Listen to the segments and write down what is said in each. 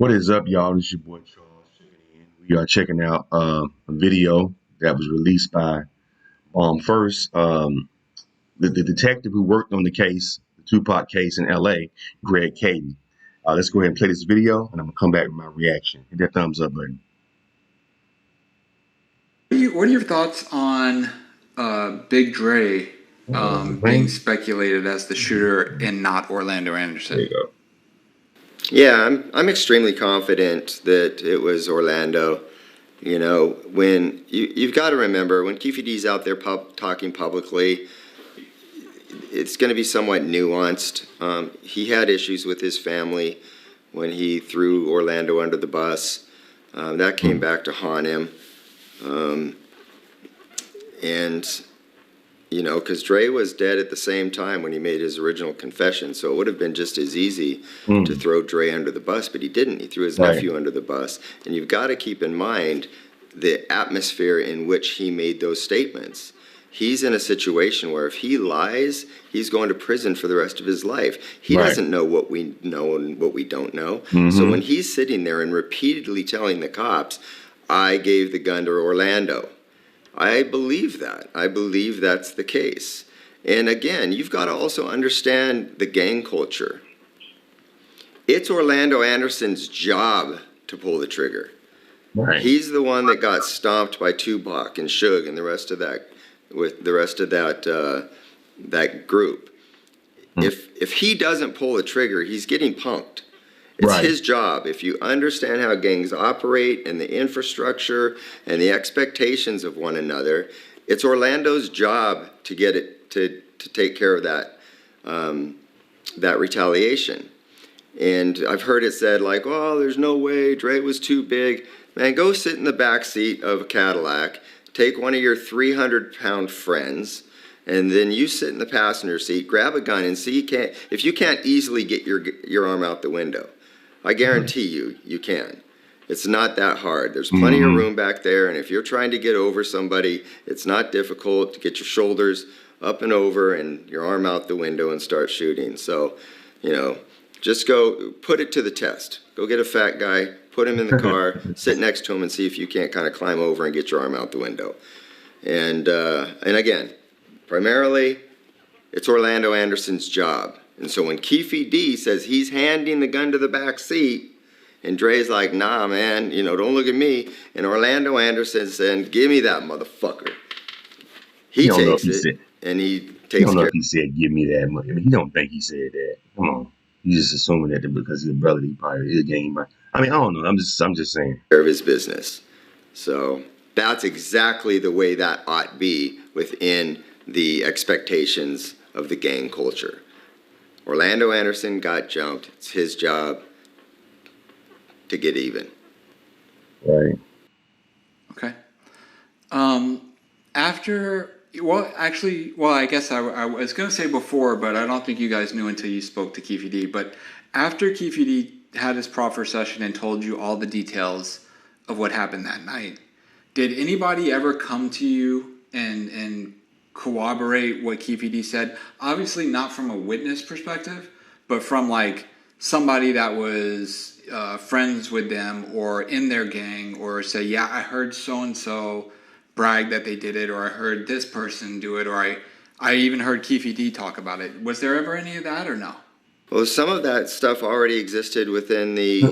What is up, y'all? This is your boy Charles checking in. We are checking out a video that was released by first the detective who worked on the case, the Tupac case in LA, Greg Kading. Let's go ahead and play this video, and I'm gonna come back with my reaction. Hit that thumbs up button. What are your thoughts on Big Dre being speculated as the shooter and not Orlando Anderson? There you go. Yeah, I'm extremely confident that it was Orlando. You know, when you've got to remember, when Keefe D's out there talking publicly, it's going to be somewhat nuanced. He had issues with his family when he threw Orlando under the bus. That came back to haunt him. And, you know, because Dre was dead at the same time when he made his original confession, so it would have been just as easy to throw Dre under the bus, but he didn't. He threw his nephew under the bus. And you've got to keep in mind the atmosphere in which he made those statements. He's in a situation where if he lies, he's going to prison for the rest of his life. He doesn't know what we know and what we don't know. So when he's sitting there and repeatedly telling the cops, I gave the gun to Orlando, I believe that. I believe that's the case. And again, you've got to also understand the gang culture. It's Orlando Anderson's job to pull the trigger. He's the one that got stomped by Tupac and Suge and the rest of that, with the rest of that group. If he doesn't pull the trigger, he's getting punked. It's his job. If you understand how gangs operate and the infrastructure and the expectations of one another, it's Orlando's job to get it to take care of that that retaliation. And I've heard it said like, "Oh, there's no way Dre was too big." Man, go sit in the back seat of a Cadillac, take one of your 300-pound friends, and then you sit in the passenger seat, grab a gun, and see if you can't easily get your arm out the window. I guarantee you can. It's not that hard. There's plenty of room back there, and if you're trying to get over somebody, it's not difficult to get your shoulders up and over and your arm out the window and start shooting. So, you know, just go put it to the test. Go get a fat guy, put him in the car, sit next to him, and see if you can't kind of climb over and get your arm out the window. And again, primarily, it's Orlando Anderson's job. And so when Keefe D says he's handing the gun to the back seat, and Dre's like, nah, man, you know, don't look at me, and Orlando Anderson saying, give me that motherfucker. He takes it, and he takes care. I don't know if he said, give me that money. I mean, he don't think he said that. Come on. He's just assuming that because he's a brother, he probably is a game. I mean, I don't know. I'm just saying. Of his business. So that's exactly the way that ought be within the expectations of the gang culture. Orlando Anderson got jumped. It's his job to get even. Right. Okay. I guess I was going to say before, but I don't think you guys knew until you spoke to Keefe D. But after Keefe D had his proffer session and told you all the details of what happened that night, did anybody ever come to you and corroborate what Keefe D said? Obviously not from a witness perspective, but from like somebody that was friends with them or in their gang, or say, yeah, I heard so-and-so brag that they did it, or I heard this person do it, or I even heard Keefe D talk about it. Was there ever any of that or no? Well, some of that stuff already existed within the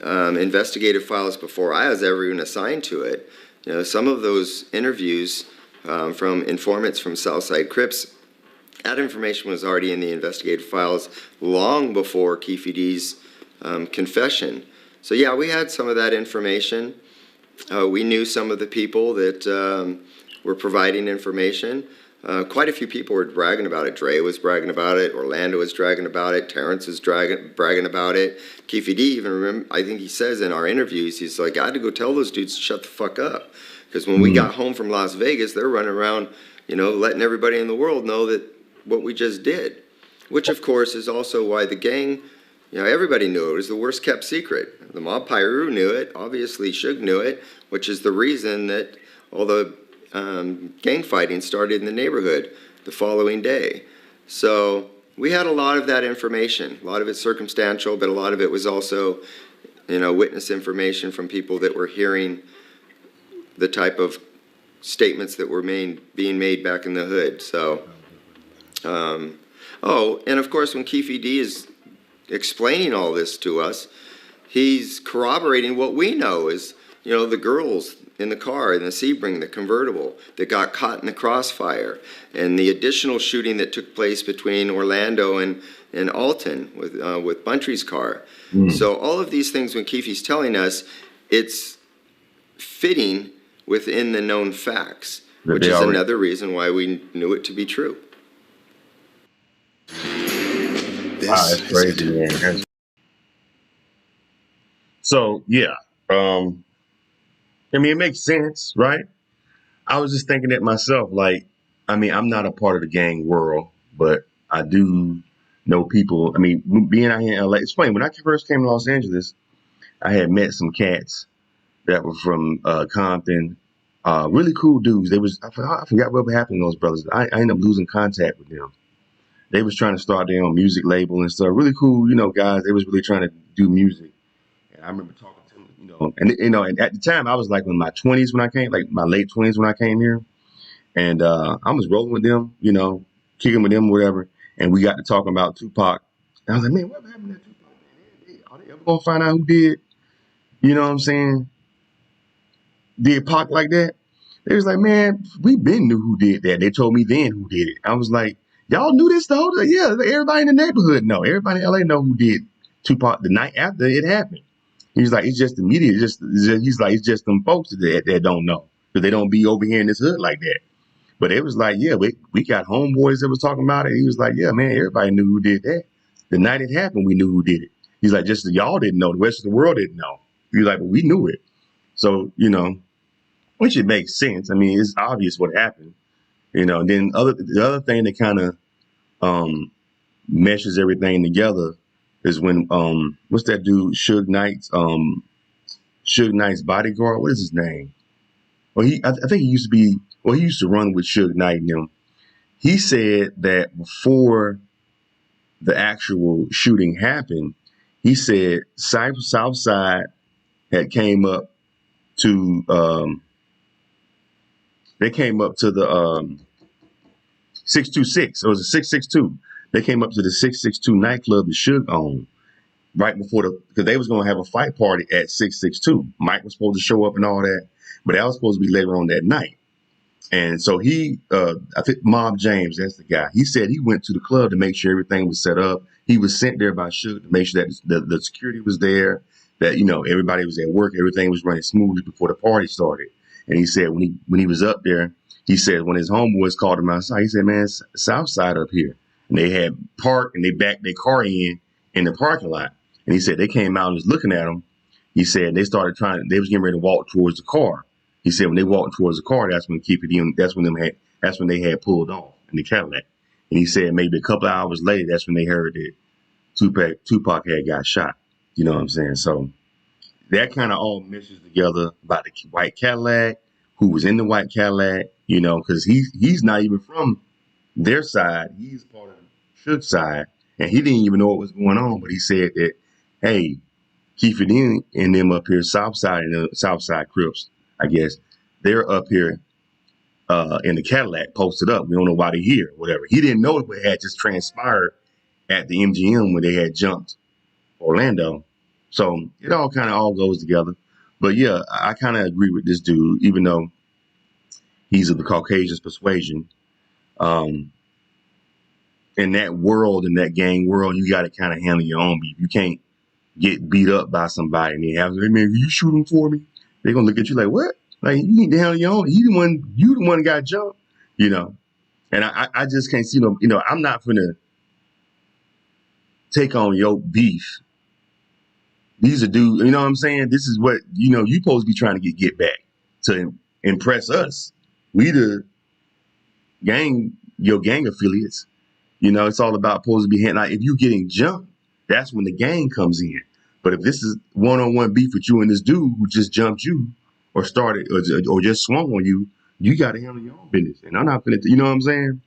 investigative files before I was ever even assigned to it. You know, some of those interviews from informants from Southside Crips, that information was already in the investigative files long before Keefe D's confession. So yeah, we had some of that information. We knew some of the people that were providing information. Quite a few people were bragging about it. Dre was bragging about it. Orlando was bragging about it. Terrence was bragging about it. Keefe D even, I think he says in our interviews, he's like, I had to go tell those dudes to shut the fuck up. Because when we got home from Las Vegas, they're running around, you know, letting everybody in the world know that what we just did. Which, of course, is also why the gang, you know, everybody knew it. It was the worst kept secret. The mob Pyru knew it. Obviously, Suge knew it, which is the reason that all the gang fighting started in the neighborhood the following day. So we had a lot of that information. A lot of it circumstantial, but a lot of it was also witness information from people that were hearing the type of statements that were being made back in the hood. So, and of course, when Keefe D is explaining all this to us, he's corroborating what we know is, the girls in the car, in the Sebring, the convertible, that got caught in the crossfire, and the additional shooting that took place between Orlando and Alton with Buntry's car. So all of these things, when Keefe's telling us, it's fitting within the known facts, which is another reason why we knew it to be true. That's crazy, man. So, yeah. It makes sense, right? I was just thinking it myself. I'm not a part of the gang world, but I do know people. Being out here in LA, it's funny. When I first came to Los Angeles, I had met some cats that were from Compton. Really cool dudes. I forgot what happened to those brothers. I ended up losing contact with them. They was trying to start their own music label and stuff. Really cool, guys. They was really trying to do music. And I remember talking to them, and at the time I was like in my 20s when I came, like my late 20s when I came here. And I was rolling with them, kicking with them, whatever. And we got to talking about Tupac. And I was like, man, what happened to Tupac? Man? Are they ever going to find out who did, you know what I'm saying, did Pac like that? They was like, man, we been knew who did that. They told me then who did it. I was like, y'all knew this the whole time? Yeah, everybody in the neighborhood know. Everybody in LA know who did Tupac the night after it happened. He's like, it's just the media. He's like, it's just them folks that don't know. Because they don't be over here in this hood like that. But it was like, yeah, we got homeboys that was talking about it. He was like, yeah, man, everybody knew who did that. The night it happened, we knew who did it. He's like, just y'all didn't know. The rest of the world didn't know. He's like, but we knew it. So, which it makes sense. It's obvious what happened. And then the other thing that kind of meshes everything together is when what's that dude, Suge Knight's bodyguard? What is his name? Well, I think he used to run with Suge Knight and them. He said that before the actual shooting happened, he said Southside had came up to they came up to the 626. It was a 662. They came up to the 662 nightclub that Suge owned right before because they was going to have a fight party at 662. Mike was supposed to show up and all that, but that was supposed to be later on that night. And so I think Mob James, that's the guy. He said he went to the club to make sure everything was set up. He was sent there by Suge to make sure that the security was there, that, everybody was at work, everything was running smoothly before the party started. And he said when he was up there, he said when his homeboys called him outside, he said, man, it's Southside up here. And they had parked and they backed their car in the parking lot. And he said they came out and was looking at him. He said they was getting ready to walk towards the car. He said when they walked towards the car, that's when they had pulled off in the Cadillac. And he said maybe a couple of hours later, that's when they heard that Tupac had got shot. You know what I'm saying? So that kind of all meshes together about the white Cadillac, who was in the white Cadillac, because he's not even from their side. He's part of Suge's side, and he didn't even know what was going on. But he said that, hey, Keefe D and them up here, Southside and the Southside Crips, I guess, they're up here in the Cadillac posted up. We don't know why they're here, whatever. He didn't know what had just transpired at the MGM when they had jumped Orlando. So it all kind of all goes together. But yeah, I kind of agree with this dude, even though he's of the Caucasian persuasion. In that world, in that gang world, you got to kind of handle your own beef. You can't get beat up by somebody and they have, hey man, you shoot him for me? They're gonna look at you like, what? Like, you need to handle your own. You the one that got jumped, And I just can't see I'm not gonna take on your beef. These are dudes, you know what I'm saying? This is what, you supposed to be trying to get back to impress us. We the your gang affiliates. It's all about supposed to be like if you getting jumped, that's when the gang comes in. But if this is one-on-one beef with you and this dude who just jumped you or started or just swung on you, you got to handle your own business. And I'm not gonna, you know what I'm saying?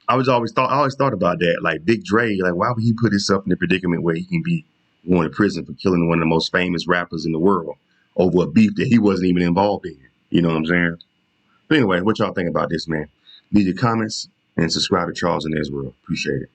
I always thought about that. Like Big Dre, like why would he put himself in a predicament where he can be going to prison for killing one of the most famous rappers in the world over a beef that he wasn't even involved in? You know what I'm saying? But anyway, what y'all think about this, man? Leave your comments and subscribe to Charles and Israel. Appreciate it.